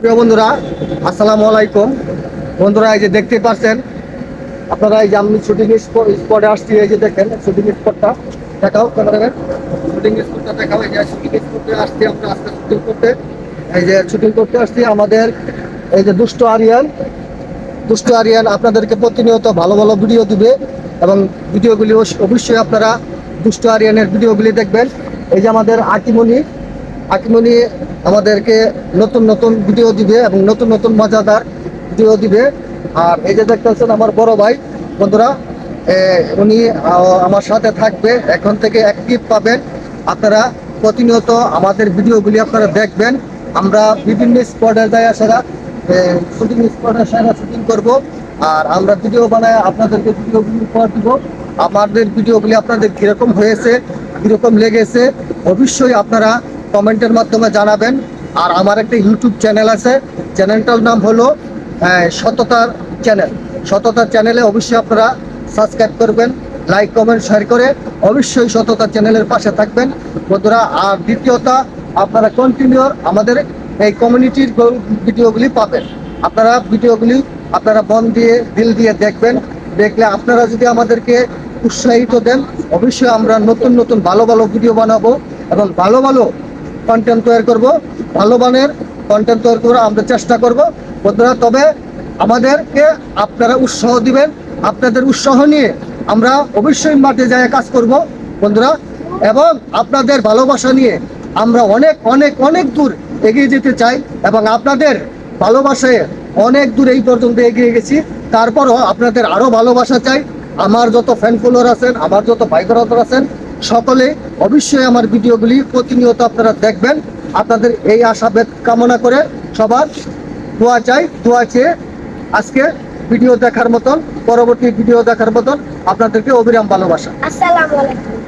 প্রিয় বন্ধুরা, আসসালামু আলাইকুম। বন্ধুরা, এই যে দেখতে পাচ্ছেন আপনারা, এই যে আমি শুটিং স্পটে আসছি। এই যে দেখেন শুটিং স্পটটা দেখাও, ক্যামেরাম্যান শুটিং স্পটটা দেখাও। এই যে শুটিং স্পটে আসছি আমরা আজকে শুটিং করতে। এই যে শুটিং করতে আসছি আমাদের এই যে দুষ্ট আরিয়ান আপনাদেরকে প্রতিনিয়ত ভালো ভালো ভিডিও দিবে এবং ভিডিওগুলি অবশ্যই আপনারা দুষ্ট আরিয়ানের ভিডিওগুলি দেখবেন। এই যে আমাদের আকিমনি আমাদেরকে নতুন নতুন ভিডিও দিবে এবং নতুন নতুন মজাদার ভিডিও দিবে। আর এই যে দেখতেছেন আমার বড় ভাই। বন্ধুরা, উনি আমার সাথে থাকবে, এখন থেকে অ্যাক্টিভ পাবেন আপনারা। প্রতিনিয়ত আমাদের ভিডিওগুলি আপনারা দেখবেন। আমরা বিভিন্ন স্পটে যাই সেরা শুটিং স্পটে সেরা শুটিং করব। আর আমরা ভিডিও বানায় আপনাদেরকে ভিডিওগুলি উপহার দিব। আমাদের ভিডিওগুলি আপনাদের কীরকম হয়েছে, কীরকম লেগেছে অবশ্যই আপনারা কমেন্টের মাধ্যমে জানাবেন। আর আমার একটা ইউটিউব চ্যানেল আছে, চ্যানেলটার নাম হলো সততার চ্যানেলে অবশ্যই আপনারা সাবস্ক্রাইব করবেন, লাইক কমেন্ট শেয়ার করে অবশ্যই সততার চ্যানেলের পাশে থাকবেন বন্ধুরা। আর দ্বিতীয়ত, আপনারা কন্টিনিউ আমাদের এই কমিউনিটির ভিডিওগুলি পাবেন। আপনারা ভিডিওগুলি আপনারা মন দিয়ে দিল দিয়ে দেখবেন। দেখলে আপনারা যদি আমাদেরকে উৎসাহিত দেন অবশ্যই আমরা নতুন নতুন ভালো ভালো ভিডিও বানাবো এবং ভালো ভালো কন্টেন্ট তৈরি করব। ভালো মানের কন্টেন্ট তৈরি করে আমরা চেষ্টা করব বন্ধুরা। তবে আমাদেরকে আপনারা উৎসাহ দিবেন। আপনাদের উৎসাহ নিয়ে আমরা অবশ্যই মাঠে যায় কাজ করব বন্ধুরা। এবং আপনাদের ভালোবাসা নিয়ে আমরা অনেক অনেক অনেক দূর এগিয়ে যেতে চাই এবং আপনাদের ভালোবাসায় অনেক দূর এই পর্যন্ত এগিয়ে গেছি। তারপরও আপনাদের আরও ভালোবাসা চাই। আমার যত ফ্যান ফলোয়ার আছেন, আমার যত ভাই ব্রাদার আছেন, সকলে অবশ্যই আমার ভিডিওগুলি প্রতিনিয়ত আপনারা দেখবেন। আপনাদের এই আশাবাদ কামনা করে সবার দোয়া চেয়ে আজকে ভিডিও দেখার মতন, পরবর্তী ভিডিও দেখার মতন আপনাদেরকে অবিরাম ভালোবাসা। আসসালামু আলাইকুম।